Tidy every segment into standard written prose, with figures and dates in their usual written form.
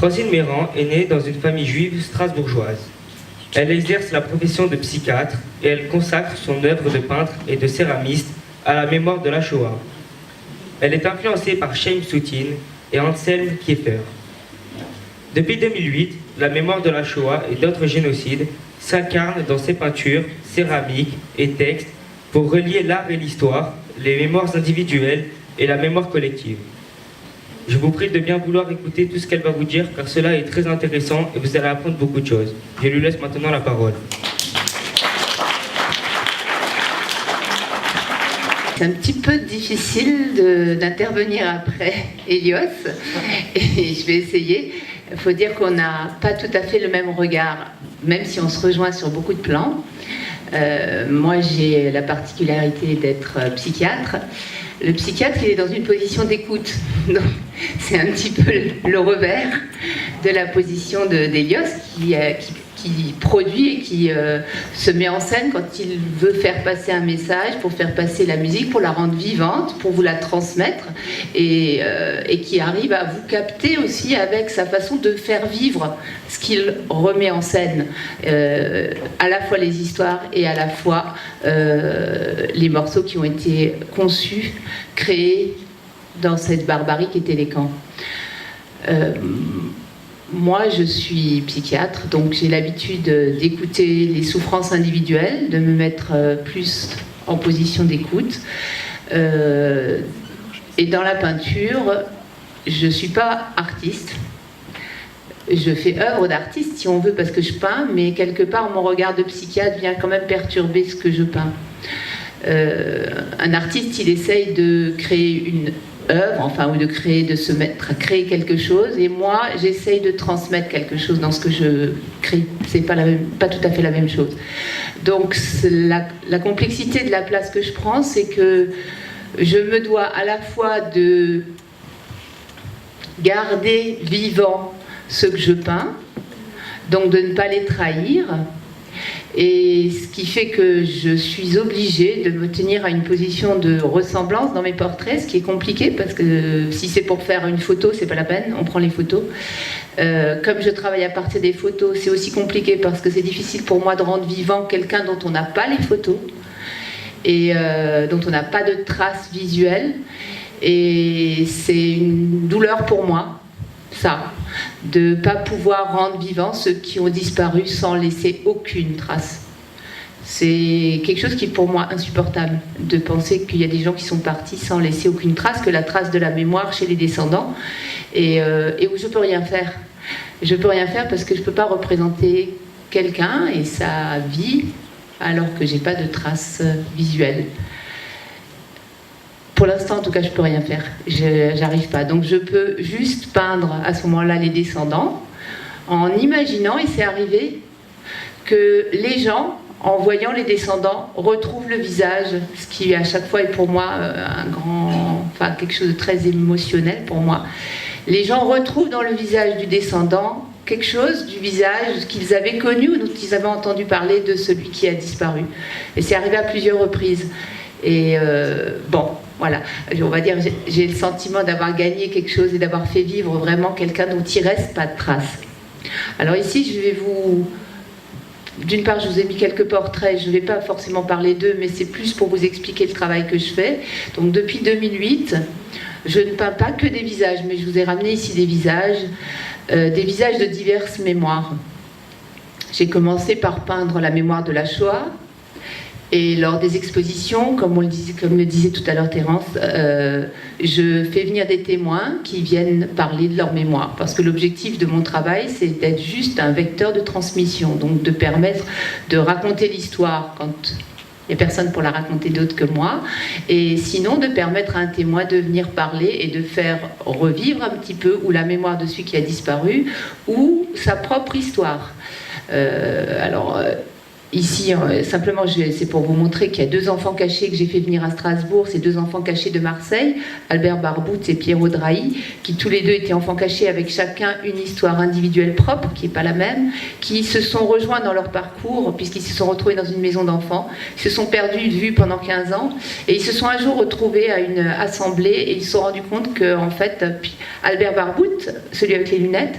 Francine Méran est née dans une famille juive strasbourgeoise. Elle exerce la profession de psychiatre et elle consacre son œuvre de peintre et de céramiste à la mémoire de la Shoah. Elle est influencée par Chaim Soutine et Anselm Kiefer. Depuis 2008, la mémoire de la Shoah et d'autres génocides s'incarne dans ses peintures, céramiques et textes pour relier l'art et l'histoire, les mémoires individuelles et la mémoire collective. Je vous prie de bien vouloir écouter tout ce qu'elle va vous dire car cela est très intéressant et vous allez apprendre beaucoup de choses. Je lui laisse maintenant la parole. C'est un petit peu difficile d'intervenir après Elios et je vais essayer. Il faut dire qu'on n'a pas tout à fait le même regard, même si on se rejoint sur beaucoup de plans. Moi, j'ai la particularité d'être psychiatre. Le psychiatre, il est dans une position d'écoute. Donc, c'est un petit peu le revers de la position d'Elios qui produit et qui se met en scène quand il veut faire passer un message, pour faire passer la musique, pour la rendre vivante, pour vous la transmettre et qui arrive à vous capter aussi avec sa façon de faire vivre ce qu'il remet en scène, à la fois les histoires et à la fois les morceaux qui ont été conçus, créés dans cette barbarie qui était les camps. Moi, je suis psychiatre, donc j'ai l'habitude d'écouter les souffrances individuelles, de me mettre plus en position d'écoute. Et dans la peinture, je ne suis pas artiste. Je fais œuvre d'artiste, si on veut, parce que je peins, mais quelque part, mon regard de psychiatre vient quand même perturber ce que je peins. Un artiste, il essaye de créer une œuvre, enfin, ou de se mettre à créer quelque chose, et moi, j'essaye de transmettre quelque chose dans ce que je crée. C'est pas tout à fait la même chose. Donc, la complexité de la place que je prends, c'est que je me dois à la fois de garder vivant ce que je peins, donc de ne pas les trahir, et ce qui fait que je suis obligée de me tenir à une position de ressemblance dans mes portraits, ce qui est compliqué parce que si c'est pour faire une photo, c'est pas la peine, on prend les photos. Comme je travaille à partir des photos, c'est aussi compliqué parce que c'est difficile pour moi de rendre vivant quelqu'un dont on n'a pas les photos et dont on n'a pas de traces visuelles, et c'est une douleur pour moi, ça, de ne pas pouvoir rendre vivants ceux qui ont disparu sans laisser aucune trace. C'est quelque chose qui est pour moi insupportable, de penser qu'il y a des gens qui sont partis sans laisser aucune trace, que la trace de la mémoire chez les descendants, et où je ne peux rien faire. Je ne peux rien faire parce que je ne peux pas représenter quelqu'un et sa vie alors que je n'ai pas de traces visuelles. Pour l'instant, en tout cas, je ne peux rien faire. J'arrive pas. Donc, je peux juste peindre à ce moment-là les descendants en imaginant, et c'est arrivé, que les gens, en voyant les descendants, retrouvent le visage, ce qui à chaque fois est pour moi quelque chose de très émotionnel pour moi. Les gens retrouvent dans le visage du descendant quelque chose du visage qu'ils avaient connu ou dont ils avaient entendu parler de celui qui a disparu. Et c'est arrivé à plusieurs reprises. Et voilà, on va dire, j'ai le sentiment d'avoir gagné quelque chose et d'avoir fait vivre vraiment quelqu'un dont il ne reste pas de traces. Alors ici, je vais d'une part, je vous ai mis quelques portraits, je ne vais pas forcément parler d'eux, mais c'est plus pour vous expliquer le travail que je fais. Donc depuis 2008, je ne peins pas que des visages, mais je vous ai ramené ici des visages de diverses mémoires. J'ai commencé par peindre la mémoire de la Shoah. Et lors des expositions, comme le disait tout à l'heure Terence, je fais venir des témoins qui viennent parler de leur mémoire. Parce que l'objectif de mon travail, c'est d'être juste un vecteur de transmission. Donc de permettre de raconter l'histoire quand il n'y a personne pour la raconter d'autre que moi. Et sinon, de permettre à un témoin de venir parler et de faire revivre un petit peu ou la mémoire de celui qui a disparu ou sa propre histoire. ici, simplement, c'est pour vous montrer qu'il y a 2 enfants cachés que j'ai fait venir à Strasbourg, ces 2 enfants cachés de Marseille, Albert Barbout et Pierrot Drahi, qui tous les 2 étaient enfants cachés avec chacun une histoire individuelle propre, qui n'est pas la même, qui se sont rejoints dans leur parcours, puisqu'ils se sont retrouvés dans une maison d'enfants, ils se sont perdus de vue pendant 15 ans, et ils se sont un jour retrouvés à une assemblée, et ils se sont rendus compte que, en fait, Albert Barbout, celui avec les lunettes,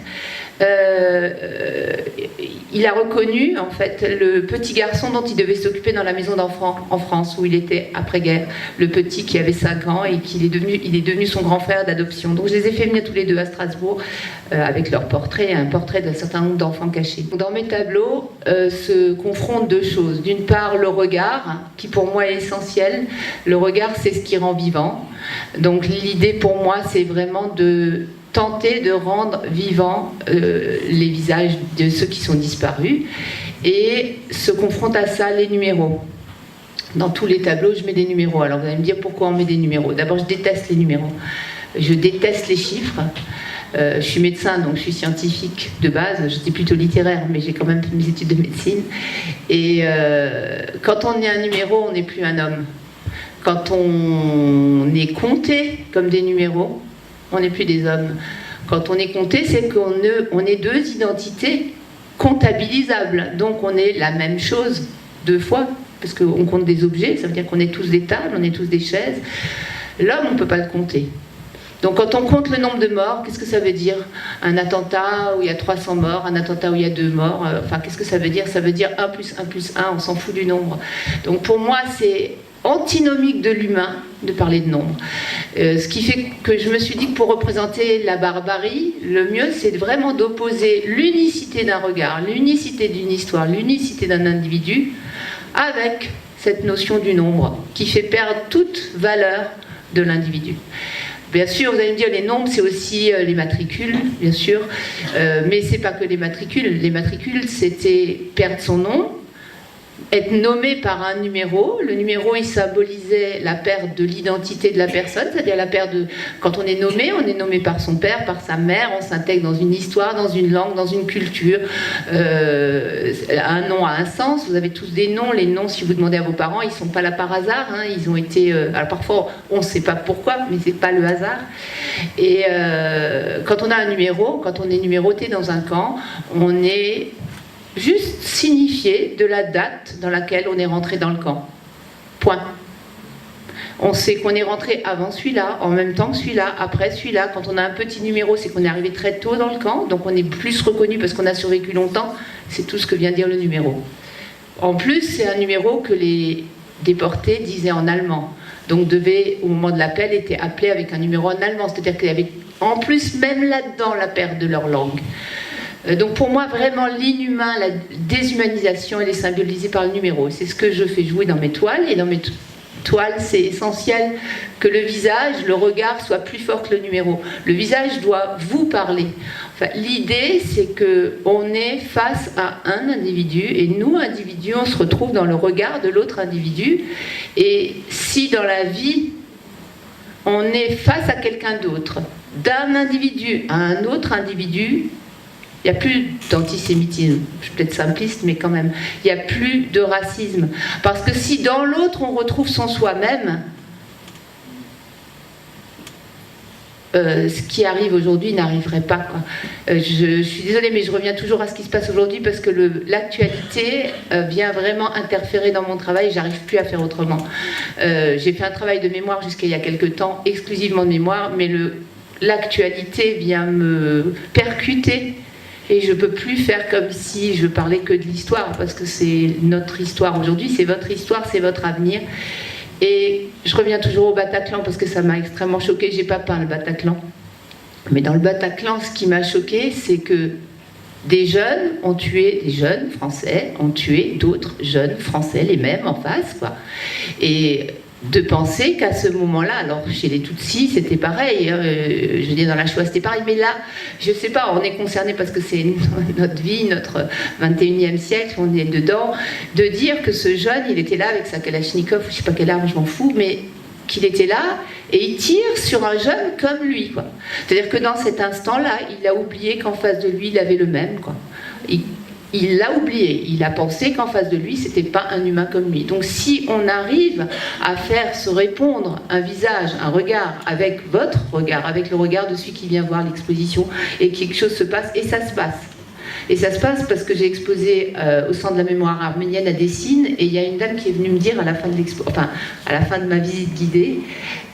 il a reconnu en fait le petit garçon dont il devait s'occuper dans la maison d'enfants en France où il était après-guerre, le petit qui avait 5 ans et il est devenu son grand frère d'adoption. Donc je les ai fait venir tous les 2 à Strasbourg avec leur portrait, un portrait d'un certain nombre d'enfants cachés. Dans mes tableaux se confrontent 2 choses. D'une part le regard, qui pour moi est essentiel. Le regard, c'est ce qui rend vivant. Donc l'idée pour moi, c'est vraiment de tenter de rendre vivants les visages de ceux qui sont disparus, et se confrontent à ça les numéros. Dans tous les tableaux, je mets des numéros. Alors vous allez me dire pourquoi on met des numéros. D'abord, je déteste les numéros. Je déteste les chiffres. Je suis médecin, donc je suis scientifique de base. J'étais plutôt littéraire, mais j'ai quand même fait mes études de médecine. Et quand on est un numéro, on n'est plus un homme. Quand on est compté comme des numéros, on n'est plus des hommes. Quand on est compté, c'est qu'on est 2 identités comptabilisables. Donc on est la même chose 2 fois, parce qu'on compte des objets, ça veut dire qu'on est tous des tables, on est tous des chaises. L'homme, on ne peut pas le compter. Donc quand on compte le nombre de morts, qu'est-ce que ça veut dire? Un attentat où il y a 300 morts, un attentat où il y a 2 morts, enfin qu'est-ce que ça veut dire? Ça veut dire 1 plus 1 plus 1, on s'en fout du nombre. Donc pour moi, c'est antinomique de l'humain de parler de nombre. Ce qui fait que je me suis dit que pour représenter la barbarie, le mieux c'est vraiment d'opposer l'unicité d'un regard, l'unicité d'une histoire, l'unicité d'un individu avec cette notion du nombre qui fait perdre toute valeur de l'individu. Bien sûr, vous allez me dire, les nombres, c'est aussi les matricules, bien sûr, mais c'est pas que les matricules. Les matricules, c'était perdre son nom, être nommé par un numéro. Le numéro, il symbolisait la perte de l'identité de la personne, c'est-à-dire la perte de... Quand on est nommé par son père, par sa mère, on s'intègre dans une histoire, dans une langue, dans une culture. Un nom a un sens, vous avez tous des noms. Les noms, si vous demandez à vos parents, ils ne sont pas là par hasard, hein. Ils ont été... alors parfois, on ne sait pas pourquoi, mais ce n'est pas le hasard. Et quand on a un numéro, quand on est numéroté dans un camp, on est... juste signifié de la date dans laquelle on est rentré dans le camp. Point. On sait qu'on est rentré avant celui-là, en même temps que celui-là, après celui-là. Quand on a un petit numéro, c'est qu'on est arrivé très tôt dans le camp, donc on est plus reconnu parce qu'on a survécu longtemps. C'est tout ce que vient dire le numéro. En plus, c'est un numéro que les déportés disaient en allemand. Donc devait, au moment de l'appel, était appelé avec un numéro en allemand. C'est-à-dire qu'il y avait en plus, même là-dedans, la perte de leur langue. Donc pour moi, vraiment, l'inhumain, la déshumanisation, elle est symbolisée par le numéro. C'est ce que je fais jouer dans mes toiles. Et dans mes toiles, c'est essentiel que le visage, le regard soit plus fort que le numéro. Le visage doit vous parler. Enfin, l'idée, c'est qu'on est face à un individu, et nous, individus, on se retrouve dans le regard de l'autre individu. Et si dans la vie, on est face à quelqu'un d'autre, d'un individu à un autre individu, il n'y a plus d'antisémitisme, je suis peut-être simpliste, mais quand même, il n'y a plus de racisme. Parce que si dans l'autre, on retrouve son soi-même, ce qui arrive aujourd'hui n'arriverait pas, quoi. Je suis désolée, mais je reviens toujours à ce qui se passe aujourd'hui parce que l'actualité vient vraiment interférer dans mon travail et j'arrive plus à faire autrement. J'ai fait un travail de mémoire jusqu'à il y a quelques temps, exclusivement de mémoire, mais l'actualité vient me percuter. Et je ne peux plus faire comme si je parlais que de l'histoire, parce que c'est notre histoire aujourd'hui, c'est votre histoire, c'est votre avenir. Et je reviens toujours au Bataclan, parce que ça m'a extrêmement choquée. Je n'ai pas peint le Bataclan. Mais dans le Bataclan, ce qui m'a choquée, c'est que des jeunes français ont tué d'autres jeunes français, les mêmes en face, quoi. Et de penser qu'à ce moment-là, alors chez les Tutsis c'était pareil, je veux dire dans la Shoah c'était pareil, mais là, je sais pas, on est concerné parce que c'est notre vie, notre 21e siècle, on est dedans, de dire que ce jeune, il était là avec sa Kalachnikov, je sais pas quelle arme, je m'en fous, mais qu'il était là et il tire sur un jeune comme lui, quoi. C'est-à-dire que dans cet instant-là, il a oublié qu'en face de lui, il avait le même, quoi. il l'a oublié. Il a pensé qu'en face de lui, c'était pas un humain comme lui. Donc si on arrive à faire se répondre un visage, un regard avec votre regard, avec le regard de celui qui vient voir l'exposition, et quelque chose se passe, et ça se passe. Et ça se passe parce que j'ai exposé au Centre de la mémoire arménienne à Dessine, et il y a une dame qui est venue me dire à la fin de à la fin de ma visite guidée,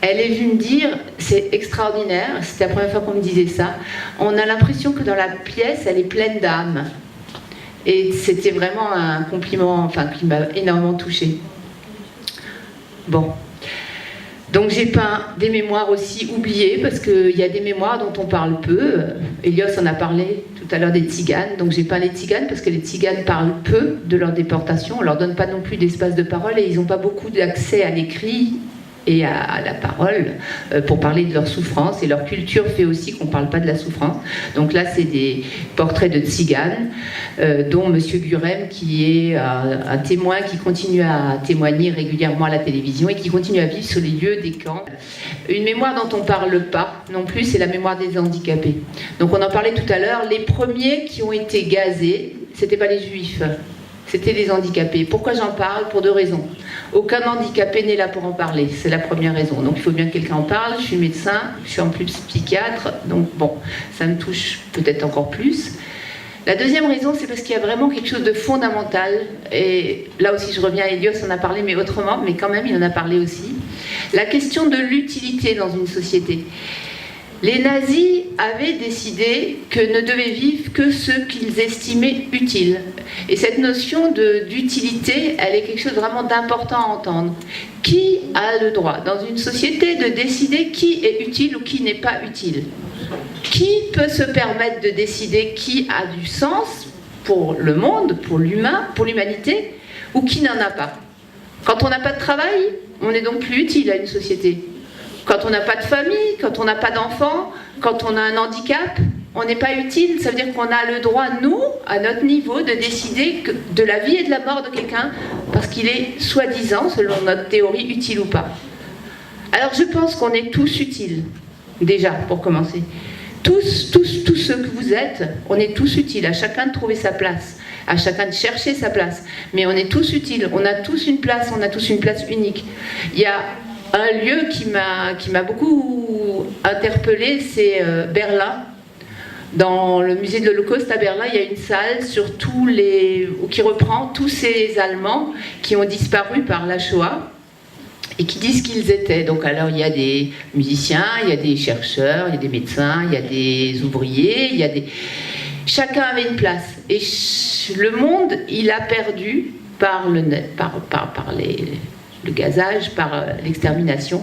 elle est venue me dire, c'est extraordinaire, c'était la première fois qu'on me disait ça, on a l'impression que dans la pièce, elle est pleine d'âme. Et c'était vraiment un compliment, qui m'a énormément touchée. Bon. Donc j'ai peint des mémoires aussi oubliées, parce qu'il y a des mémoires dont on parle peu. Elios en a parlé tout à l'heure des Tziganes. Donc j'ai peint les Tziganes, parce que les Tziganes parlent peu de leur déportation. On ne leur donne pas non plus d'espace de parole, et ils n'ont pas beaucoup d'accès à l'écrit et à la parole pour parler de leur souffrance. Et leur culture fait aussi qu'on ne parle pas de la souffrance. Donc là, c'est des portraits de Tziganes, dont M. Gurem, qui est un témoin qui continue à témoigner régulièrement à la télévision et qui continue à vivre sur les lieux des camps. Une mémoire dont on ne parle pas non plus, c'est la mémoire des handicapés. Donc on en parlait tout à l'heure, les premiers qui ont été gazés, ce n'étaient pas les juifs. C'était les handicapés. Pourquoi j'en parle? Pour deux raisons. Aucun handicapé n'est là pour en parler, c'est la première raison. Donc il faut bien que quelqu'un en parle. Je suis médecin, je suis en plus psychiatre, donc bon, ça me touche peut-être encore plus. La deuxième raison, c'est parce qu'il y a vraiment quelque chose de fondamental, et là aussi je reviens à Elios, en a parlé, mais autrement, mais quand même il en a parlé aussi. La question de l'utilité dans une société. Les nazis avaient décidé que ne devaient vivre que ceux qu'ils estimaient utiles. Et cette notion d'utilité, elle est quelque chose vraiment d'important à entendre. Qui a le droit, dans une société, de décider qui est utile ou qui n'est pas utile? Qui peut se permettre de décider qui a du sens pour le monde, pour l'humain, pour l'humanité, ou qui n'en a pas? Quand on n'a pas de travail, on est donc plus utile à une société. Quand on n'a pas de famille, quand on n'a pas d'enfants, quand on a un handicap, on n'est pas utile. Ça veut dire qu'on a le droit, nous, à notre niveau, de décider de la vie et de la mort de quelqu'un parce qu'il est soi-disant, selon notre théorie, utile ou pas. Alors je pense qu'on est tous utiles, déjà, pour commencer. Tous ceux que vous êtes, on est tous utiles, à chacun de trouver sa place, à chacun de chercher sa place. Mais on est tous utiles, on a tous une place unique. Il y a un lieu qui m'a beaucoup interpellée, c'est Berlin. Dans le musée de l'Holocauste à Berlin, il y a une salle qui reprend tous ces Allemands qui ont disparu par la Shoah et qui disent qui ils étaient. Donc alors il y a des musiciens, il y a des chercheurs, il y a des médecins, il y a des ouvriers, chacun avait une place. Et le monde, il a perdu par le gazage, par l'extermination,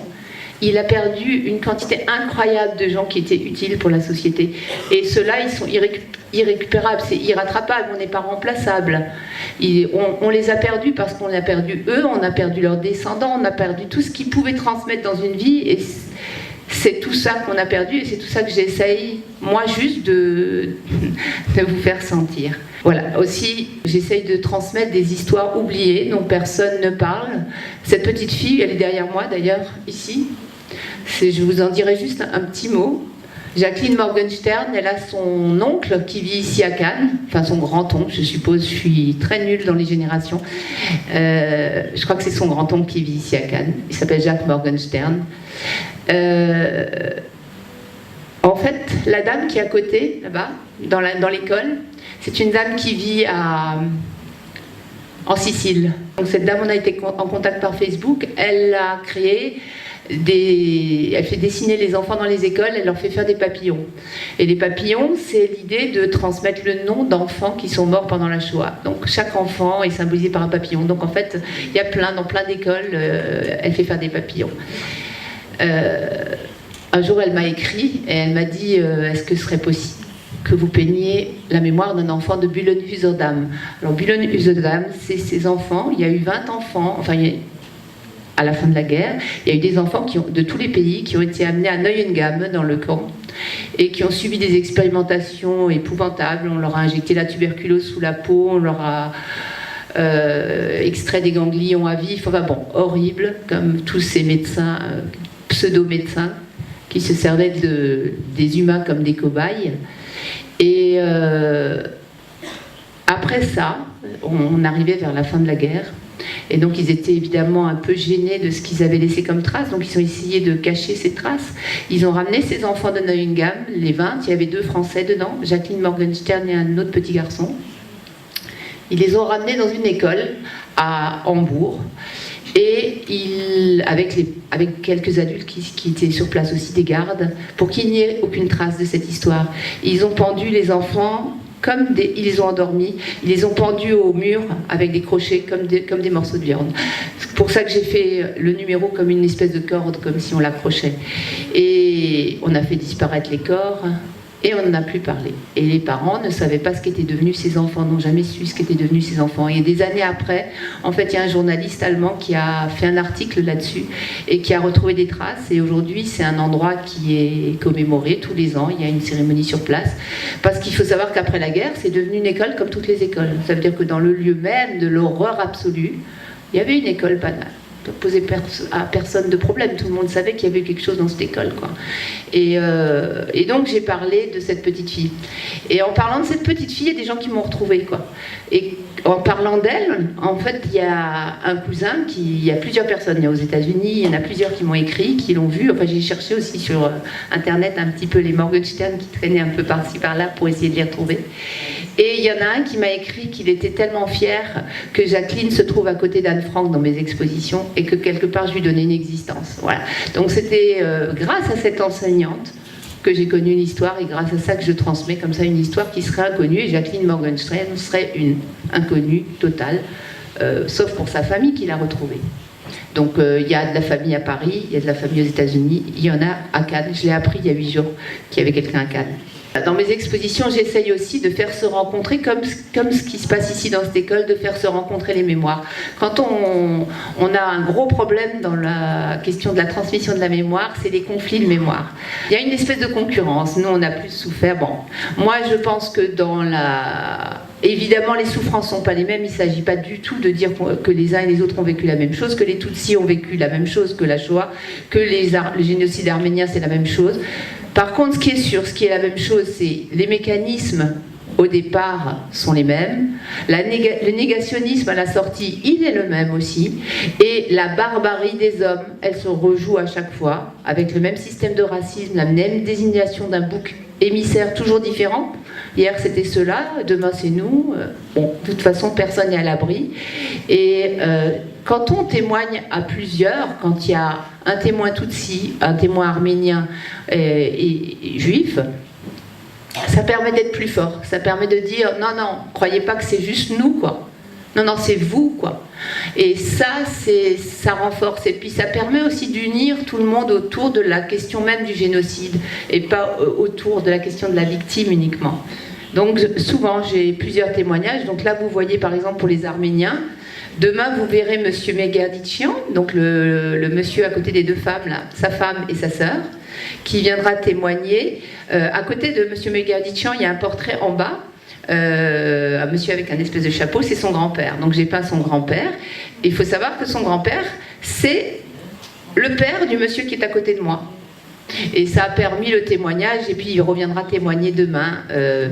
il a perdu une quantité incroyable de gens qui étaient utiles pour la société. Et ceux-là, ils sont irrécupérables, c'est irrattrapable, on n'est pas remplaçable. On les a perdus parce qu'on a perdu eux, on a perdu leurs descendants, on a perdu tout ce qu'ils pouvaient transmettre dans une vie, et c'est tout ça qu'on a perdu, et c'est tout ça que j'essaye, moi, juste de vous faire sentir. Voilà, aussi, j'essaye de transmettre des histoires oubliées dont personne ne parle. Cette petite fille, elle est derrière moi d'ailleurs, ici. Je vous en dirai juste un petit mot. Jacqueline Morgenstern, elle a son oncle qui vit ici à Cannes, enfin son grand-oncle, je suppose, je suis très nulle dans les générations. Je crois que c'est son grand-oncle qui vit ici à Cannes. Il s'appelle Jacques Morgenstern. En fait, la dame qui est à côté, là-bas, dans l'école, c'est une dame qui vit en Sicile. Donc cette dame, on a été en contact par Facebook. Elle a créé elle fait dessiner les enfants dans les écoles, elle leur fait faire des papillons. Et les papillons, c'est l'idée de transmettre le nom d'enfants qui sont morts pendant la Shoah. Donc chaque enfant est symbolisé par un papillon. Donc en fait, il y a dans plein d'écoles, elle fait faire des papillons. Un jour, elle m'a écrit et elle m'a dit est-ce que ce serait possible que vous peigniez la mémoire d'un enfant de Bülent-Hüsedam. Alors Bülent-Hüsedam, c'est ces enfants, il y a eu 20 enfants, à la fin de la guerre, il y a eu des enfants de tous les pays qui ont été amenés à Neuengamme, dans le camp, et qui ont subi des expérimentations épouvantables. On leur a injecté la tuberculose sous la peau, on leur a extrait des ganglions à vif, horrible, comme tous ces médecins, pseudo-médecins, qui se servaient des humains comme des cobayes. Et après ça, on arrivait vers la fin de la guerre. Et donc ils étaient évidemment un peu gênés de ce qu'ils avaient laissé comme traces, donc ils ont essayé de cacher ces traces. Ils ont ramené ces enfants de Neuengamme, les 20, il y avait 2 Français dedans, Jacqueline Morgenstern et un autre petit garçon. Ils les ont ramenés dans une école à Hambourg, et avec quelques adultes qui étaient sur place aussi, des gardes, pour qu'il n'y ait aucune trace de cette histoire. Ils ont pendu les enfants ils les ont endormis, ils les ont pendus au mur avec des crochets comme des morceaux de viande. C'est pour ça que j'ai fait le numéro comme une espèce de corde, comme si on l'accrochait. Et on a fait disparaître les corps, et on n'en a plus parlé. Et les parents ne savaient pas ce qu'étaient devenus ces enfants, n'ont jamais su ce qu'étaient devenus ces enfants. Et des années après, en fait, il y a un journaliste allemand qui a fait un article là-dessus et qui a retrouvé des traces. Et aujourd'hui, c'est un endroit qui est commémoré tous les ans. Il y a une cérémonie sur place. Parce qu'il faut savoir qu'après la guerre, c'est devenu une école comme toutes les écoles. Ça veut dire que dans le lieu même de l'horreur absolue, il y avait une école banale. Ça ne posait à personne de problème. Tout le monde savait qu'il y avait quelque chose dans cette école, quoi. Et donc j'ai parlé de cette petite fille. Et en parlant de cette petite fille, il y a des gens qui m'ont retrouvée, quoi. Et en parlant d'elle, en fait, il y a un cousin il y a plusieurs personnes. Il y a aux États-Unis, il y en a plusieurs qui m'ont écrit, qui l'ont vu. Enfin, j'ai cherché aussi sur Internet un petit peu les Morgenstern qui traînaient un peu par-ci par-là pour essayer de les retrouver. Et il y en a un qui m'a écrit qu'il était tellement fier que Jacqueline se trouve à côté d'Anne Frank dans mes expositions et que quelque part je lui donnais une existence. Voilà. Donc c'était grâce à cette enseignante que j'ai connu une histoire et grâce à ça que je transmets comme ça une histoire qui serait inconnue, et Jacqueline Morgenstern serait une inconnue totale, sauf pour sa famille qui l'a retrouvée. Donc il y a de la famille à Paris, il y a de la famille aux États-Unis, il y en a à Cannes. Je l'ai appris il y a 8 jours qu'il y avait quelqu'un à Cannes. Dans mes expositions, j'essaye aussi de faire se rencontrer, comme ce qui se passe ici dans cette école, de faire se rencontrer les mémoires. Quand on a un gros problème dans la question de la transmission de la mémoire, c'est les conflits de mémoire. Il y a une espèce de concurrence. Nous, on a plus souffert. Bon, moi, je pense que évidemment, les souffrances ne sont pas les mêmes. Il ne s'agit pas du tout de dire que les uns et les autres ont vécu la même chose, que les Tutsis ont vécu la même chose que la Shoah, que le génocide arménien, c'est la même chose. Par contre, ce qui est sûr, ce qui est la même chose, c'est les mécanismes au départ sont les mêmes, le négationnisme à la sortie, il est le même aussi, et la barbarie des hommes, elle se rejoue à chaque fois, avec le même système de racisme, la même désignation d'un bouc émissaire toujours différent. Hier c'était ceux-là, demain c'est nous. Bon, de toute façon, personne n'est à l'abri. Et quand on témoigne à plusieurs, quand il y a un témoin Tutsi, un témoin arménien et juif, ça permet d'être plus fort. Ça permet de dire non, croyez pas que c'est juste nous, quoi. Non, c'est vous, quoi. Et ça renforce. Et puis ça permet aussi d'unir tout le monde autour de la question même du génocide et pas autour de la question de la victime uniquement. Donc souvent j'ai plusieurs témoignages. Donc là vous voyez par exemple pour les Arméniens, demain vous verrez monsieur Megardichian, donc le monsieur à côté des 2 femmes là, sa femme et sa sœur, qui viendra témoigner. À côté de monsieur Megardichian, il y a un portrait en bas, un monsieur avec un espèce de chapeau, c'est son grand-père. Donc j'ai peint son grand-père. Il faut savoir que son grand-père, c'est le père du monsieur qui est à côté de moi. Et ça a permis le témoignage, et puis il reviendra témoigner demain,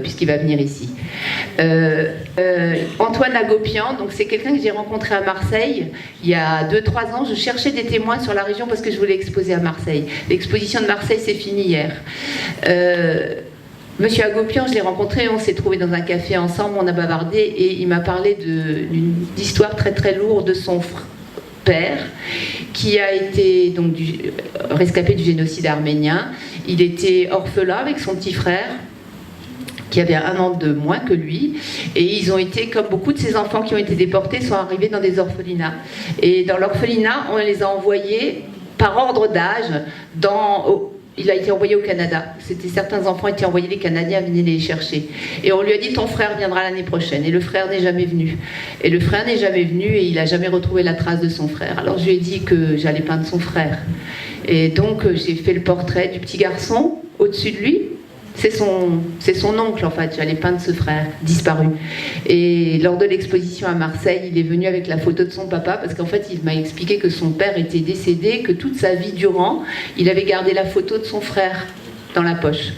puisqu'il va venir ici. Antoine Agopian, donc c'est quelqu'un que j'ai rencontré à Marseille il y a 2-3 ans. Je cherchais des témoins sur la région parce que je voulais exposer à Marseille. L'exposition de Marseille s'est finie hier. Monsieur Agopian, je l'ai rencontré, on s'est trouvé dans un café ensemble, on a bavardé, et il m'a parlé d'une histoire très très lourde de son père, qui a été donc rescapé du génocide arménien. Il était orphelin avec son petit frère, qui avait 1 an de moins que lui, et ils ont été, comme beaucoup de ces enfants qui ont été déportés, sont arrivés dans des orphelinats. Et dans l'orphelinat, on les a envoyés par ordre d'âge il a été envoyé au Canada. Certains enfants étaient envoyés, les Canadiens venaient les chercher. Et on lui a dit, ton frère viendra l'année prochaine. Et le frère n'est jamais venu. Et le frère n'est jamais venu et il n'a jamais retrouvé la trace de son frère. Alors je lui ai dit que j'allais peindre son frère. Et donc j'ai fait le portrait du petit garçon au-dessus de lui. C'est son oncle en fait, j'allais peindre ce frère disparu. Et lors de l'exposition à Marseille, il est venu avec la photo de son papa parce qu'en fait il m'a expliqué que son père était décédé, que toute sa vie durant, il avait gardé la photo de son frère dans la poche.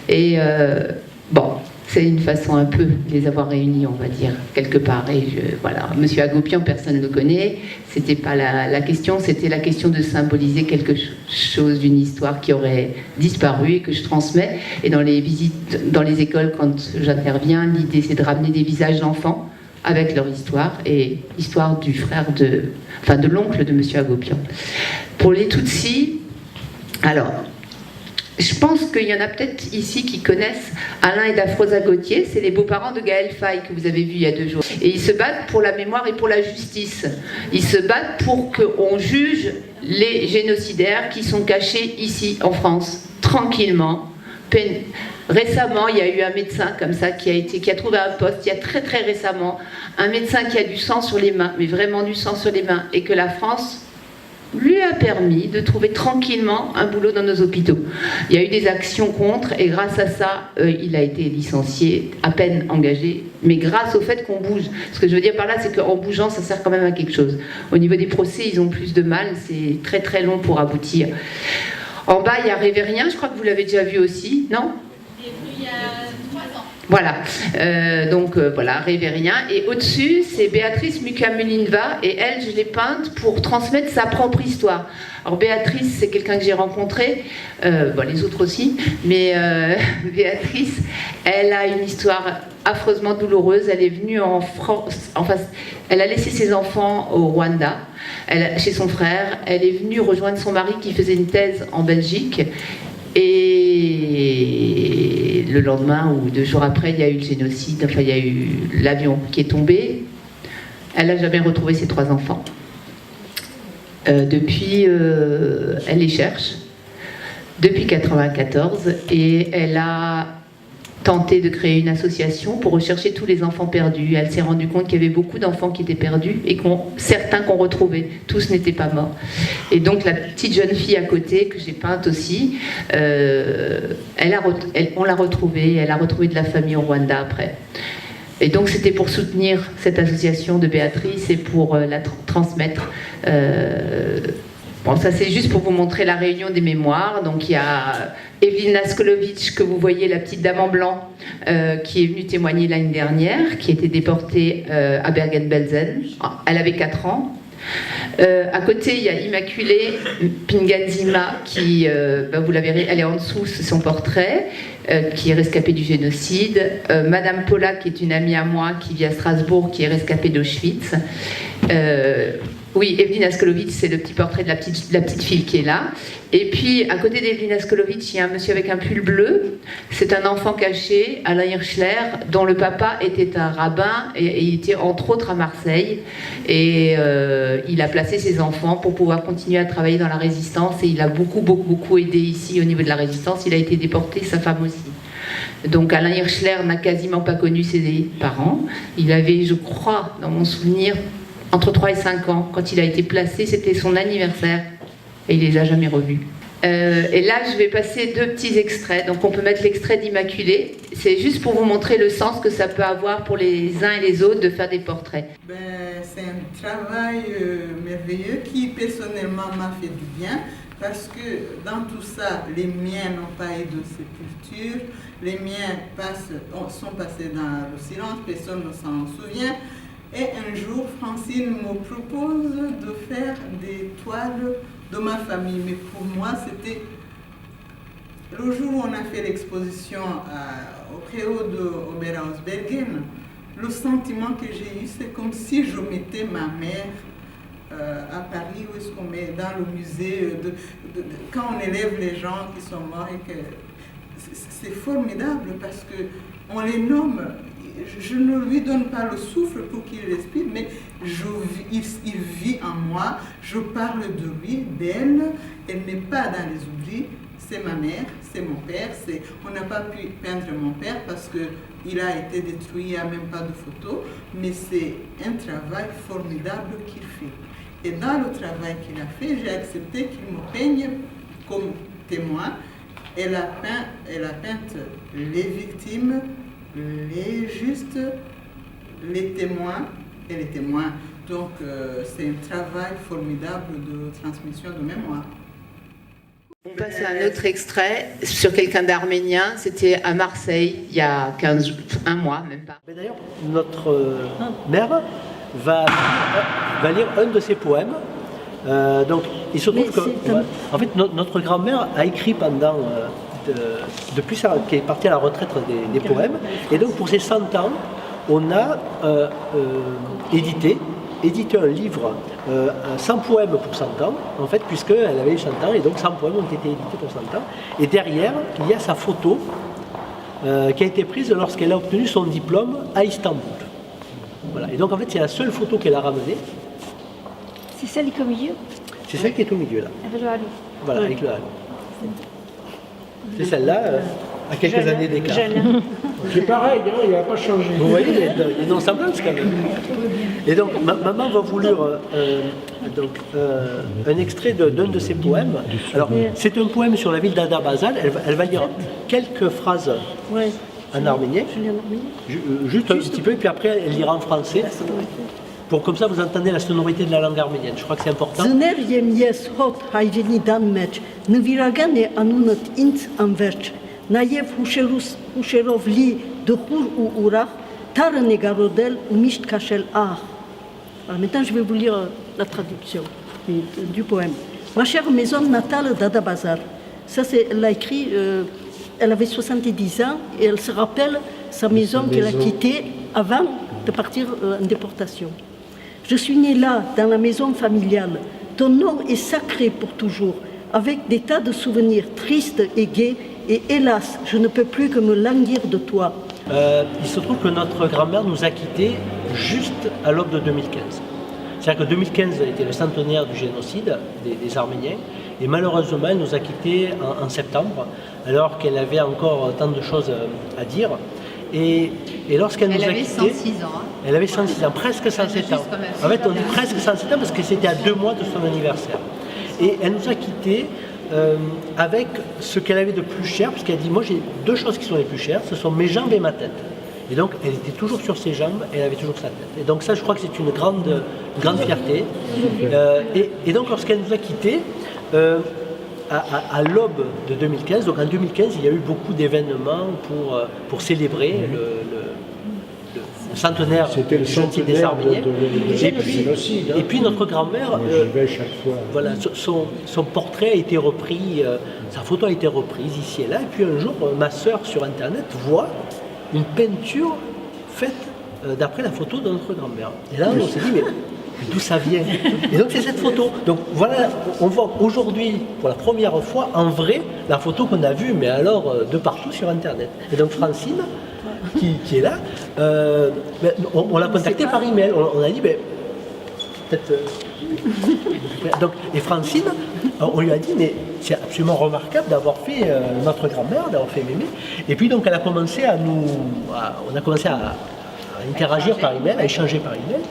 Et bon, c'est une façon un peu de les avoir réunis, on va dire, quelque part. Et voilà, Monsieur Hagopian, personne ne le connaît. C'était pas la question, c'était la question de symboliser quelque chose d'une histoire qui aurait disparu et que je transmets. Et dans les visites, dans les écoles, quand j'interviens, l'idée c'est de ramener des visages d'enfants avec leur histoire et l'histoire du frère de l'oncle de Monsieur Hagopian. Pour les Tutsis, alors, je pense qu'il y en a peut-être ici qui connaissent Alain et Dafrosa Gauthier, c'est les beaux-parents de Gaël Faye que vous avez vu il y a 2 jours. Et ils se battent pour la mémoire et pour la justice. Ils se battent pour qu'on juge les génocidaires qui sont cachés ici en France, tranquillement. Récemment, il y a eu un médecin comme ça qui a trouvé un poste, il y a très très récemment, un médecin qui a du sang sur les mains, mais vraiment du sang sur les mains, et que la France lui a permis de trouver tranquillement un boulot dans nos hôpitaux. Il y a eu des actions contre, et grâce à ça, il a été licencié, à peine engagé, mais grâce au fait qu'on bouge. Ce que je veux dire par là, c'est qu'en bougeant, ça sert quand même à quelque chose. Au niveau des procès, ils ont plus de mal, c'est très très long pour aboutir. En bas, il y a Révérien, je crois que vous l'avez déjà vu aussi, non ? Il est venu il y a 3 ans. Voilà, voilà, Révérien. Et au-dessus, c'est Béatrice Mukamulinva, et elle, je l'ai peinte pour transmettre sa propre histoire. Alors Béatrice, c'est quelqu'un que j'ai rencontré, les autres aussi, mais Béatrice, elle a une histoire affreusement douloureuse. Elle est venue en France, elle a laissé ses enfants au Rwanda, chez son frère. Elle est venue rejoindre son mari qui faisait une thèse en Belgique. Et le lendemain ou 2 jours après, il y a eu le génocide, il y a eu l'avion qui est tombé. Elle n'a jamais retrouvé ses 3 enfants. Depuis, elle les cherche, depuis 1994, et elle a tenté de créer une association pour rechercher tous les enfants perdus. Elle s'est rendue compte qu'il y avait beaucoup d'enfants qui étaient perdus et certains qu'on retrouvait. Tous n'étaient pas morts. Et donc la petite jeune fille à côté, que j'ai peinte aussi, on l'a retrouvée. Elle a retrouvé de la famille au Rwanda après. Et donc c'était pour soutenir cette association de Béatrice et pour la transmettre. Bon, ça c'est juste pour vous montrer la réunion des mémoires. Donc il y a Evelyn Askolovitch, que vous voyez, la petite dame en blanc, qui est venue témoigner l'année dernière, qui a été déportée à Bergen-Belsen. Elle avait 4 ans. À côté, il y a Immaculée Pinganzima, qui, vous la verrez, elle est en dessous, c'est son portrait, qui est rescapée du génocide. Madame Paula, qui est une amie à moi, qui vit à Strasbourg, qui est rescapée d'Auschwitz. Oui, Evelyn Askolovitch, c'est le petit portrait de la petite fille qui est là. Et puis, à côté d'Evelyn Askolovitch, il y a un monsieur avec un pull bleu. C'est un enfant caché, Alain Hirschler, dont le papa était un rabbin et il était entre autres à Marseille. Et il a placé ses enfants pour pouvoir continuer à travailler dans la résistance. Et il a beaucoup aidé ici au niveau de la résistance. Il a été déporté, sa femme aussi. Donc Alain Hirschler n'a quasiment pas connu ses parents. Il avait, je crois, dans mon souvenir, entre 3 et 5 ans. Quand il a été placé, c'était son anniversaire. Et il les a jamais revus. Et là, je vais passer 2 petits extraits. Donc on peut mettre l'extrait d'Immaculée. C'est juste pour vous montrer le sens que ça peut avoir pour les uns et les autres de faire des portraits. C'est un travail merveilleux qui personnellement m'a fait du bien. Parce que dans tout ça, les miens n'ont pas eu de sépulture. Les miens sont passés dans le silence. Personne ne s'en souvient. Et un jour, Francine me propose de faire des toiles de ma famille. Mais pour moi, c'était le jour où on a fait l'exposition au Préau de Oberhausbergen. Le sentiment que j'ai eu, c'est comme si je mettais ma mère à Paris, où est-ce qu'on met dans le musée, quand on élève les gens qui sont morts. Et que c'est formidable parce qu'on les nomme. Je ne lui donne pas le souffle pour qu'il respire, mais il vit en moi, je parle de lui, d'elle, elle n'est pas dans les oublis, c'est ma mère, c'est mon père, on n'a pas pu peindre mon père parce qu'il a été détruit, il n'y a même pas de photo, mais c'est un travail formidable qu'il fait. Et dans le travail qu'il a fait, j'ai accepté qu'il me peigne comme témoin. Elle a peint les victimes, les témoins et les témoins. Donc c'est un travail formidable de transmission de mémoire. On passe à un autre extrait sur quelqu'un d'arménien. C'était à Marseille, il y a un mois, même pas. D'ailleurs, notre mère va lire un de ses poèmes. Donc, il se trouve en fait, notre grand-mère a écrit pendant, depuis qu'elle est partie à la retraite des poèmes. Et donc, pour ses 100 ans, on a édité un livre 100 poèmes pour 100 ans, en fait, puisqu'elle avait eu 100 ans, et donc 100 poèmes ont été édités pour 100 ans. Et derrière, il y a sa photo qui a été prise lorsqu'elle a obtenu son diplôme à Istanbul. Voilà. Et donc, en fait, c'est la seule photo qu'elle a ramenée. C'est celle qui est au milieu? C'est celle qui est au milieu, là. Avec le halo. Voilà, avec le halo. C'est celle-là, à quelques années d'écart. C'est pareil, hein, il n'a pas changé. Vous voyez, il y a une ressemblance quand même. Et donc, maman va vous lire un extrait d'un de ses poèmes. Alors, c'est un poème sur la ville d'Adabazan. Elle va lire quelques phrases en arménien. Juste un petit peu, et puis après, elle lira en français. Pour comme ça, vous entendez la sonorité de la langue arménienne. Je crois que c'est important. Zner jem yes hot հայրենի դան մեջ նվիրական է անունդ ինձ անverջ նաև հուշերով լի դխուր ու ուրախ թարը նեգարոդել ու միշտ քաշել ահ. Maintenant je vais vous lire la traduction du poème. Ma chère maison natale d'Adabazar. Ça c'est elle l'a écrit elle avait 70 ans et elle se rappelle sa maison qu'elle a quittée avant de partir en déportation. Je suis née là, dans la maison familiale. Ton nom est sacré pour toujours, avec des tas de souvenirs tristes et gais. Et hélas, je ne peux plus que me languir de toi. Il se trouve que notre grand-mère nous a quittés juste à l'aube de 2015. C'est-à-dire que 2015 a été le centenaire du génocide des Arméniens. Et malheureusement, elle nous a quittés en septembre, alors qu'elle avait encore tant de choses à dire. Et lorsqu'elle nous a quittés... Elle avait 106 ans. Hein. Elle avait 106 ans, presque 107 ans. En fait, on dit presque 107 ans parce que c'était à 2 mois de son anniversaire. Et elle nous a quittés avec ce qu'elle avait de plus cher, puisqu'elle a dit, moi j'ai 2 choses qui sont les plus chères, ce sont mes jambes et ma tête. Et donc, elle était toujours sur ses jambes et elle avait toujours sa tête. Et donc ça, je crois que c'est une grande fierté. Et donc, lorsqu'elle nous a quittés, à l'aube de 2015, donc en 2015, il y a eu beaucoup d'événements pour célébrer le centenaire du génocide des Arméniens. Et puis notre grand-mère, voilà, son portrait a été repris, sa photo a été reprise ici et là. Et puis un jour, ma sœur sur Internet voit une peinture faite d'après la photo de notre grand-mère. Et là, on s'est dit, mais d'où ça vient? Et donc c'est cette photo. Donc voilà, on voit aujourd'hui pour la première fois en vrai la photo qu'on a vue, mais alors de partout sur Internet. Et donc Francine, qui est là, on l'a contactée par email. On a dit, peut-être. Donc, et Francine, on lui a dit, mais c'est absolument remarquable d'avoir fait notre grand-mère, d'avoir fait Mémé. Et puis donc elle a commencé on a commencé à interagir par email, à échanger par email.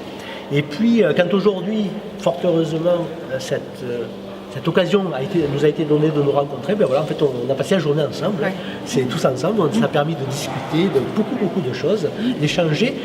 Et puis, quand aujourd'hui, fort heureusement, cette occasion nous a été donnée de nous rencontrer, ben voilà, en fait, on a passé la journée ensemble. Ouais. C'est tous ensemble, ça a permis de discuter de beaucoup de choses, d'échanger.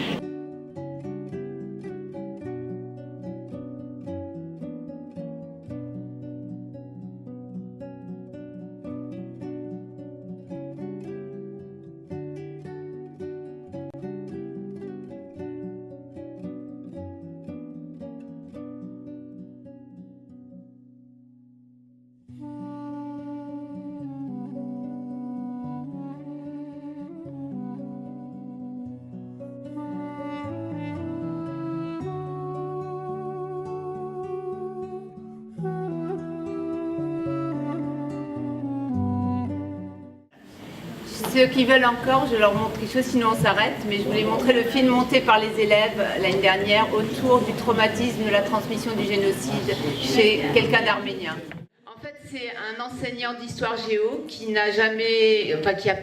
Ceux qui veulent encore, je leur montre quelque chose, sinon on s'arrête. Mais je voulais montrer le film monté par les élèves l'année dernière autour du traumatisme de la transmission du génocide chez quelqu'un d'arménien. En fait, c'est un enseignant d'histoire géo qui n'a jamais, qui a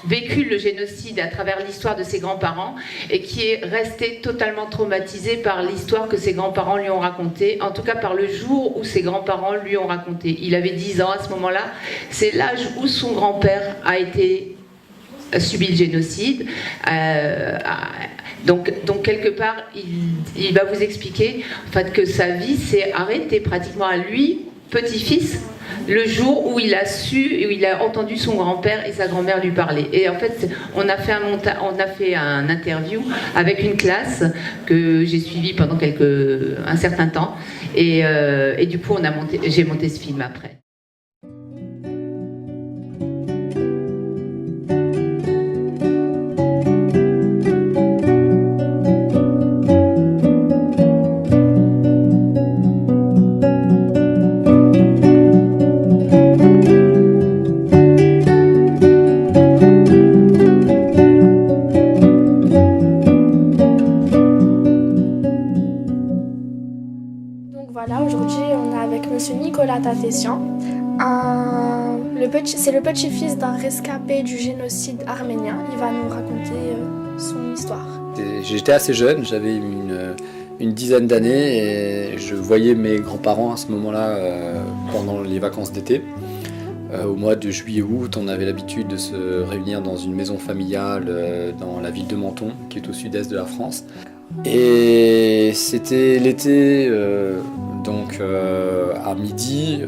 vécu le génocide à travers l'histoire de ses grands-parents et qui est resté totalement traumatisé par l'histoire que ses grands-parents lui ont racontée, en tout cas par le jour où ses grands-parents lui ont raconté. Il avait 10 ans à ce moment-là, c'est l'âge où son grand-père a subi le génocide. Donc quelque part, il va vous expliquer en fait, que sa vie s'est arrêtée pratiquement à lui, petit-fils, le jour où il a su, où il a entendu son grand-père et sa grand-mère lui parler. Et en fait, on a fait un interview avec une classe que j'ai suivie pendant un certain temps. Et du coup, j'ai monté ce film après. C'est le petit-fils d'un rescapé du génocide arménien. Il va nous raconter son histoire. J'étais assez jeune, j'avais une dizaine d'années et je voyais mes grands-parents à ce moment-là pendant les vacances d'été. Au mois de juillet-août, on avait l'habitude de se réunir dans une maison familiale dans la ville de Menton, qui est au sud-est de la France. Et c'était l'été, donc à midi,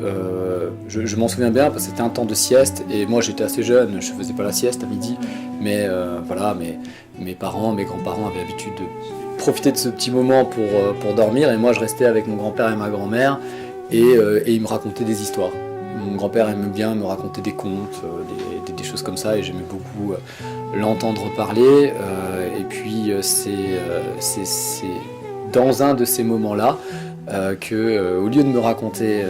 je m'en souviens bien parce que c'était un temps de sieste et moi j'étais assez jeune, je faisais pas la sieste à midi, mais voilà, mes parents, mes grands-parents avaient l'habitude de profiter de ce petit moment pour dormir et moi je restais avec mon grand-père et ma grand-mère et ils me racontaient des histoires. Mon grand-père aimait bien me raconter des contes, des choses comme ça et j'aimais beaucoup l'entendre parler et puis c'est dans un de ces moments-là que au lieu de me raconter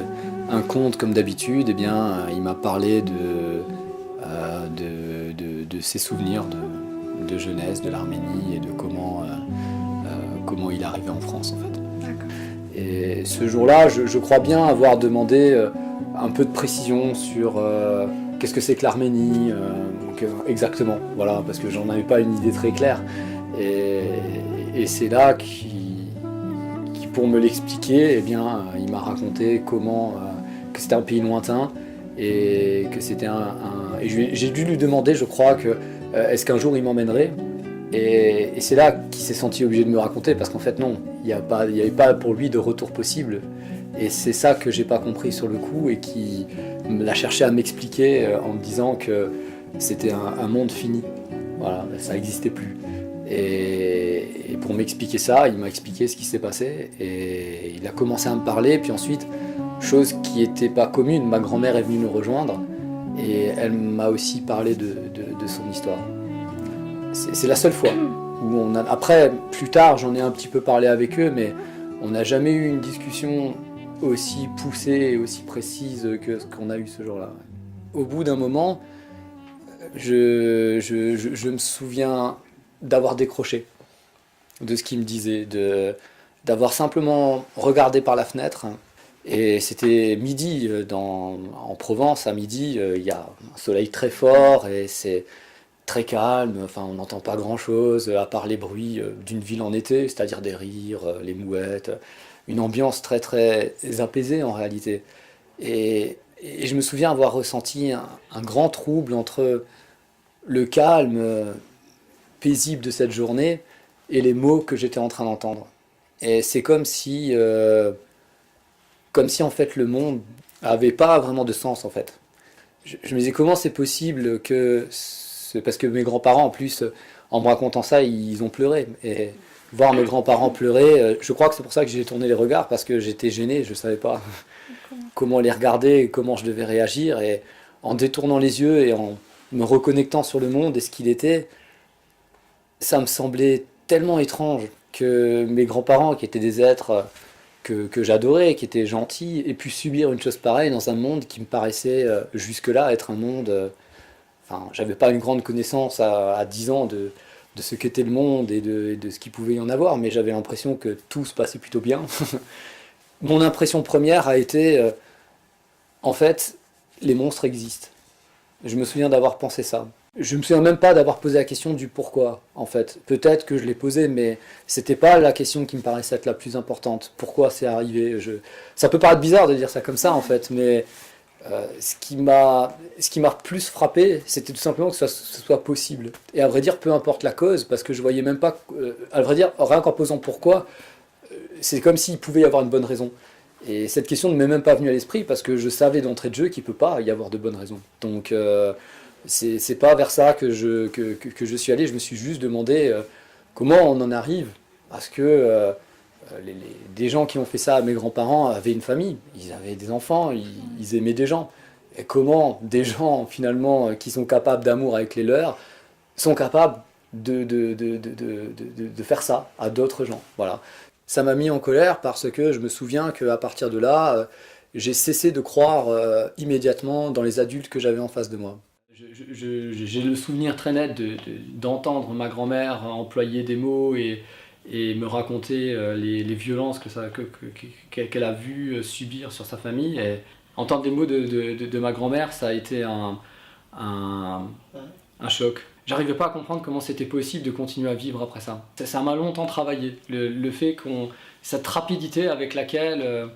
un conte comme d'habitude, eh bien il m'a parlé de ses souvenirs de jeunesse, de l'Arménie et de comment il est arrivé en France en fait. D'accord. Et ce jour-là, je crois bien avoir demandé un peu de précision sur qu'est-ce que c'est que l'Arménie exactement, voilà, parce que j'en avais pas une idée très claire. Et c'est là qui pour me l'expliquer, eh bien, il m'a raconté que c'était un pays lointain et que c'était et j'ai dû lui demander, je crois, que est-ce qu'un jour il m'emmènerait. Et c'est là qu'il s'est senti obligé de me raconter, parce qu'en fait non, il n'y avait pas pour lui de retour possible. Et c'est ça que j'ai pas compris sur le coup et qui l'a cherché à m'expliquer en me disant que c'était un monde fini. Voilà, ça n'existait plus. Et pour m'expliquer ça, il m'a expliqué ce qui s'est passé et il a commencé à me parler. Puis ensuite, chose qui n'était pas commune, ma grand-mère est venue nous rejoindre et elle m'a aussi parlé de son histoire. C'est la seule fois où après, plus tard, j'en ai un petit peu parlé avec eux, mais on n'a jamais eu une discussion aussi poussée et aussi précise que ce qu'on a eu ce jour-là. Au bout d'un moment, je me souviens d'avoir décroché de ce qu'il me disait, d'avoir simplement regardé par la fenêtre. Et c'était midi, en Provence, à midi, il y a un soleil très fort et c'est très calme, enfin on n'entend pas grand-chose à part les bruits d'une ville en été, c'est-à-dire des rires, les mouettes, une ambiance très très apaisée en réalité. Et je me souviens avoir ressenti un grand trouble entre le calme paisible de cette journée et les mots que j'étais en train d'entendre. Et c'est comme si en fait le monde avait pas vraiment de sens en fait. Je me disais comment c'est possible que... Parce que mes grands-parents en plus, en me racontant ça, ils ont pleuré. Et voir mes grands-parents pleurer, je crois que c'est pour ça que j'ai tourné les regards, parce que j'étais gêné, je savais pas comment les regarder et comment je devais réagir. Et en détournant les yeux et en me reconnectant sur le monde et ce qu'il était, ça me semblait tellement étrange que mes grands-parents, qui étaient des êtres que j'adorais, qui étaient gentils, aient pu subir une chose pareille dans un monde qui me paraissait jusque-là être un monde... Enfin, j'avais pas une grande connaissance à 10 ans de ce qu'était le monde et de ce qu'il pouvait y en avoir, mais j'avais l'impression que tout se passait plutôt bien. Mon impression première a été, en fait, les monstres existent. Je me souviens d'avoir pensé ça. Je me souviens même pas d'avoir posé la question du pourquoi, en fait. Peut-être que je l'ai posé, mais c'était pas la question qui me paraissait être la plus importante. Pourquoi c'est arrivé ? Ça peut paraître bizarre de dire ça comme ça, en fait, mais ce qui m'a plus frappé, c'était tout simplement que ce soit possible. Et à vrai dire, peu importe la cause, parce que je voyais même pas... à vrai dire, rien qu'en posant pourquoi, c'est comme s'il pouvait y avoir une bonne raison. Et cette question ne m'est même pas venue à l'esprit parce que je savais d'entrée de jeu qu'il ne peut pas y avoir de bonnes raisons. Donc c'est pas vers ça que je suis allé. Je me suis juste demandé comment on en arrive à ce que des gens qui ont fait ça à mes grands-parents avaient une famille, ils avaient des enfants, ils aimaient des gens. Et comment des gens finalement qui sont capables d'amour avec les leurs sont capables de faire ça à d'autres gens. Voilà. Ça m'a mis en colère parce que je me souviens qu'à partir de là, j'ai cessé de croire immédiatement dans les adultes que j'avais en face de moi. J'ai le souvenir très net d'entendre ma grand-mère employer des mots et me raconter les violences qu'elle a vu subir sur sa famille. Et entendre les mots de ma grand-mère, ça a été un choc. J'arrivais pas à comprendre comment c'était possible de continuer à vivre après ça. Ça m'a longtemps travaillé, le fait cette rapidité avec laquelle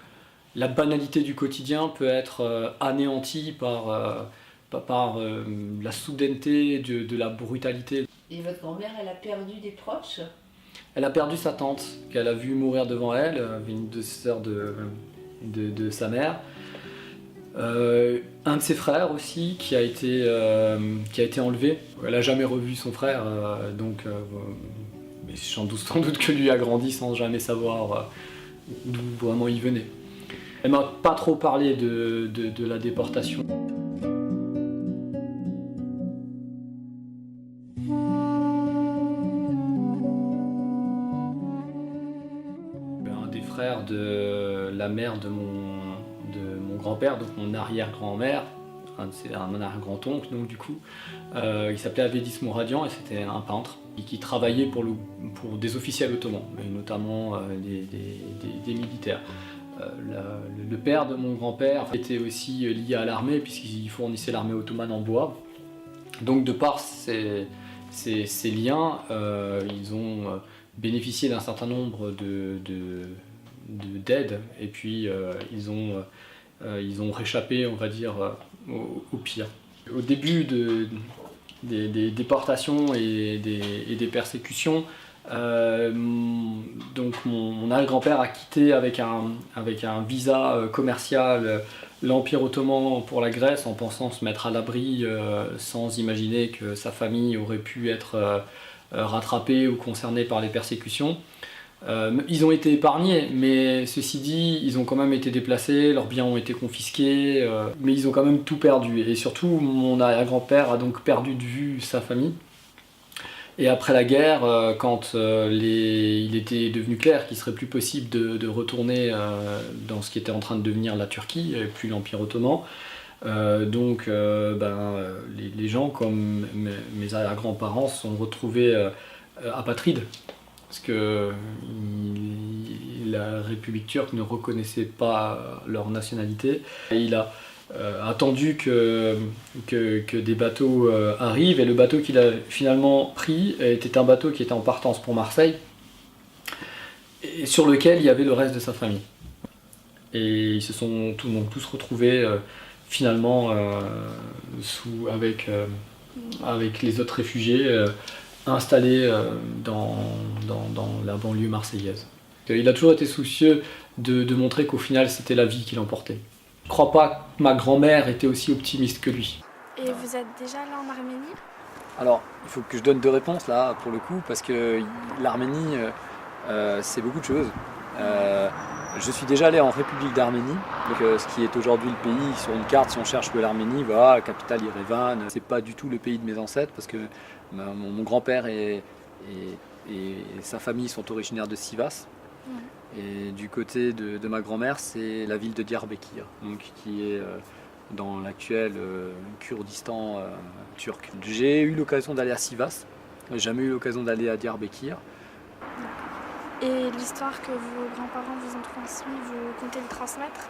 la banalité du quotidien peut être anéantie par la soudaineté de la brutalité. Et votre grand-mère, elle a perdu des proches ? Elle a perdu sa tante, qu'elle a vue mourir devant elle, une de ses sœurs de sa mère. Un de ses frères aussi qui a été enlevé. Elle n'a jamais revu son frère, mais sans doute que lui a grandi sans jamais savoir d'où vraiment il venait. Elle m'a pas trop parlé de la déportation. Un des frères de la mère de mon grand-père, donc mon arrière-grand-mère, c'est un arrière-grand-oncle, donc du coup, il s'appelait Avedis Mouradian et c'était un peintre qui travaillait pour des officiels ottomans, et notamment des militaires. Le père de mon grand-père était aussi lié à l'armée puisqu'il fournissait l'armée ottomane en bois. Donc de par ces liens, ils ont bénéficié d'un certain nombre d'aides et puis ils ont réchappé, on va dire, au pire. Au début des déportations et des persécutions, donc mon arrière-grand-père a quitté avec un visa commercial l'Empire ottoman pour la Grèce en pensant se mettre à l'abri sans imaginer que sa famille aurait pu être rattrapée ou concernée par les persécutions. Ils ont été épargnés, mais ceci dit, ils ont quand même été déplacés, leurs biens ont été confisqués, mais ils ont quand même tout perdu. Et surtout, mon arrière-grand-père a donc perdu de vue sa famille. Et après la guerre, quand il était devenu clair qu'il serait plus possible de retourner dans ce qui était en train de devenir la Turquie, et plus l'Empire ottoman, les gens comme mes arrière-grands-parents se sont retrouvés apatrides. Parce que la République turque ne reconnaissait pas leur nationalité. Et il a attendu que des bateaux arrivent, et le bateau qu'il a finalement pris était un bateau qui était en partance pour Marseille, et sur lequel il y avait le reste de sa famille. Et ils se sont tous retrouvés finalement avec les autres réfugiés installé dans la banlieue marseillaise. Il a toujours été soucieux de montrer qu'au final c'était la vie qui l'emportait. Je ne crois pas que ma grand-mère était aussi optimiste que lui. Et vous êtes déjà allé en Arménie ? Alors, il faut que je donne deux réponses là pour le coup, parce que l'Arménie c'est beaucoup de choses. Je suis déjà allé en République d'Arménie, donc, ce qui est aujourd'hui le pays sur une carte. Si on cherche l'Arménie, voilà, la capitale Yerevan. C'est pas du tout le pays de mes ancêtres parce que mon grand-père et sa famille sont originaires de Sivas. Et du côté de ma grand-mère, c'est la ville de Diyarbakir, donc, qui est dans l'actuel Kurdistan turc. J'ai eu l'occasion d'aller à Sivas, j'ai jamais eu l'occasion d'aller à Diyarbakir. Et l'histoire que vos grands-parents vous ont transmise, vous comptez le transmettre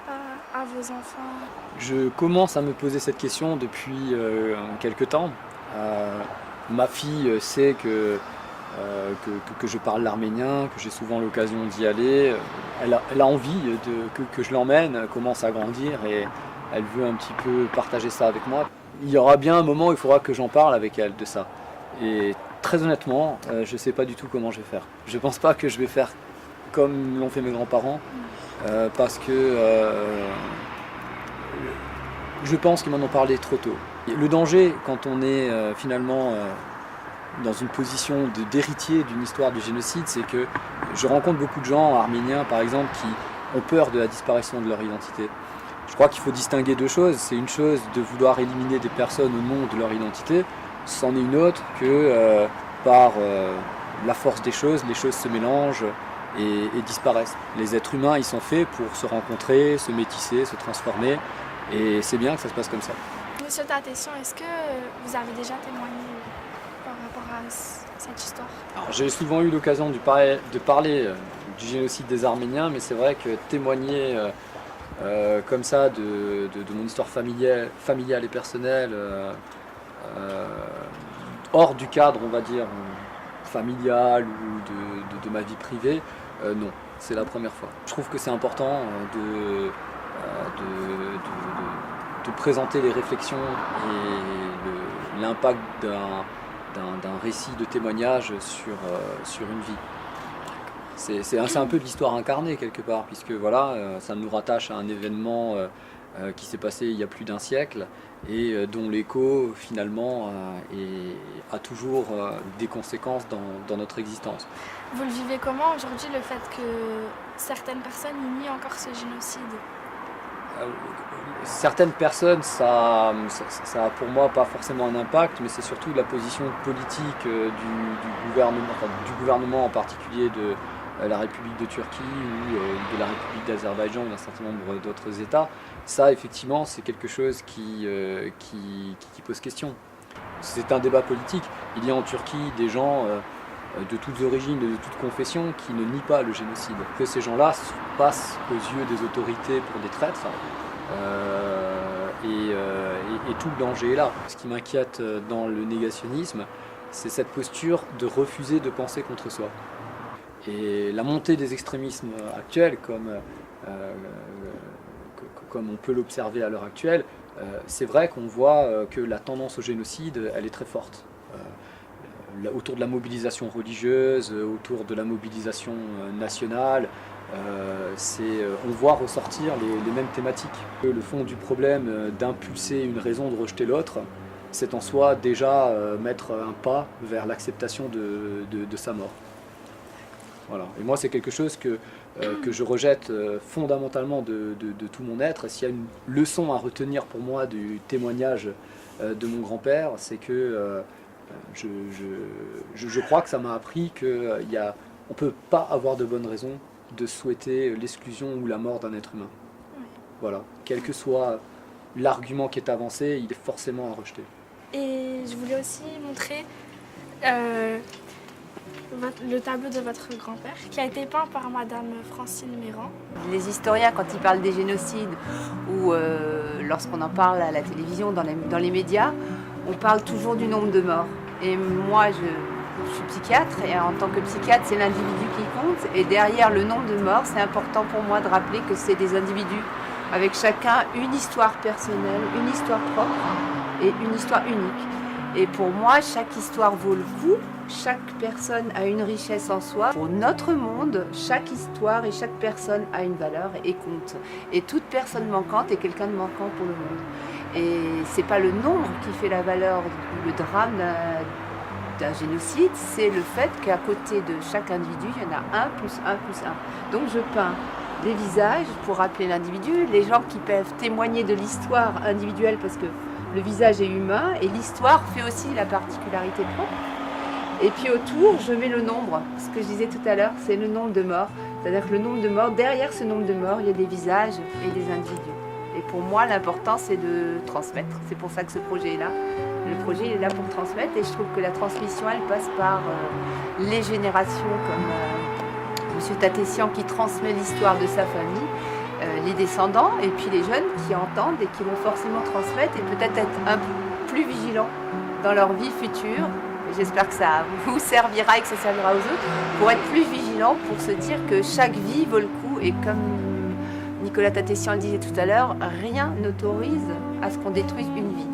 à vos enfants ? Je commence à me poser cette question depuis quelque temps. Ma fille sait que je parle l'arménien, que j'ai souvent l'occasion d'y aller. Elle a envie que je l'emmène, elle commence à grandir et elle veut un petit peu partager ça avec moi. Il y aura bien un moment où il faudra que j'en parle avec elle de ça. Et très honnêtement, je ne sais pas du tout comment je vais faire. Je ne pense pas que je vais faire comme l'ont fait mes grands-parents, parce que je pense qu'ils m'en ont parlé trop tôt. Le danger, quand on est finalement dans une position d'héritier d'une histoire du génocide, c'est que je rencontre beaucoup de gens arméniens, par exemple, qui ont peur de la disparition de leur identité. Je crois qu'il faut distinguer deux choses. C'est une chose de vouloir éliminer des personnes au nom de leur identité, c'en est une autre que par la force des choses, les choses se mélangent et disparaissent. Les êtres humains, ils sont faits pour se rencontrer, se métisser, se transformer, et c'est bien que ça se passe comme ça. Monsieur Tatessian, est-ce que vous avez déjà témoigné par rapport à cette histoire? J'ai souvent eu l'occasion de parler du génocide des Arméniens, mais c'est vrai que témoigner comme ça de mon histoire familiale et personnelle, hors du cadre, on va dire, familial ou de ma vie privée, non, c'est la première fois. Je trouve que c'est important de présenter les réflexions et l'impact d'un récit de témoignage sur une vie. C'est un peu de l'histoire incarnée quelque part, puisque voilà, ça nous rattache à un événement qui s'est passé il y a plus d'un siècle et dont l'écho finalement a toujours des conséquences dans notre existence. Vous le vivez comment aujourd'hui, le fait que certaines personnes nient encore ce génocide? Certaines personnes, ça a pour moi pas forcément un impact, mais c'est surtout la position politique du gouvernement en particulier de la République de Turquie ou de la République d'Azerbaïdjan ou d'un certain nombre d'autres États. Ça, effectivement, c'est quelque chose qui pose question. C'est un débat politique. Il y a en Turquie des gens de toutes origines, de toutes confessions qui ne nient pas le génocide. Que ces gens-là passent aux yeux des autorités pour des traîtres, et tout le danger est là. Ce qui m'inquiète dans le négationnisme, c'est cette posture de refuser de penser contre soi. Et la montée des extrémismes actuels, comme on peut l'observer à l'heure actuelle, c'est vrai qu'on voit que la tendance au génocide, elle est très forte. Autour de la mobilisation religieuse, autour de la mobilisation nationale, on voit ressortir les mêmes thématiques. Le fond du problème d'impulser une raison de rejeter l'autre, c'est en soi déjà mettre un pas vers l'acceptation de sa mort. Voilà. Et moi, c'est quelque chose que je rejette fondamentalement de tout mon être. S'il y a une leçon à retenir pour moi du témoignage de mon grand-père, c'est que je crois que ça m'a appris qu'on ne peut pas avoir de bonnes raisons de souhaiter l'exclusion ou la mort d'un être humain. Voilà. Quel que soit l'argument qui est avancé, il est forcément à rejeter. Et je voulais aussi montrer le tableau de votre grand-père qui a été peint par Madame Francine Méran. Les historiens, quand ils parlent des génocides ou lorsqu'on en parle à la télévision, dans les médias, on parle toujours du nombre de morts. Et moi, je suis psychiatre et en tant que psychiatre, c'est l'individu qui compte. Et derrière le nombre de morts, c'est important pour moi de rappeler que c'est des individus avec chacun une histoire personnelle, une histoire propre et une histoire unique. Et pour moi, chaque histoire vaut le coup. Chaque personne a une richesse en soi. Pour notre monde, chaque histoire et chaque personne a une valeur et compte. Et toute personne manquante est quelqu'un de manquant pour le monde. Et c'est pas le nombre qui fait la valeur, le drame d'un génocide, c'est le fait qu'à côté de chaque individu, il y en a 1 plus 1 plus 1. Donc je peins les visages pour rappeler l'individu, les gens qui peuvent témoigner de l'histoire individuelle parce que le visage est humain et l'histoire fait aussi la particularité propre. Et puis autour, je mets le nombre. Ce que je disais tout à l'heure, c'est le nombre de morts. C'est-à-dire que le nombre de morts, derrière ce nombre de morts, il y a des visages et des individus. Et pour moi, l'important, c'est de transmettre. C'est pour ça que ce projet est là. Le projet il est là pour transmettre et je trouve que la transmission, elle passe par les générations comme Monsieur Tatessian qui transmet l'histoire de sa famille, les descendants et puis les jeunes qui entendent et qui vont forcément transmettre et peut-être être un peu plus vigilants dans leur vie future. J'espère que ça vous servira et que ça servira aux autres pour être plus vigilants, pour se dire que chaque vie vaut le coup et comme Nicolas Tatessian le disait tout à l'heure, rien n'autorise à ce qu'on détruise une vie.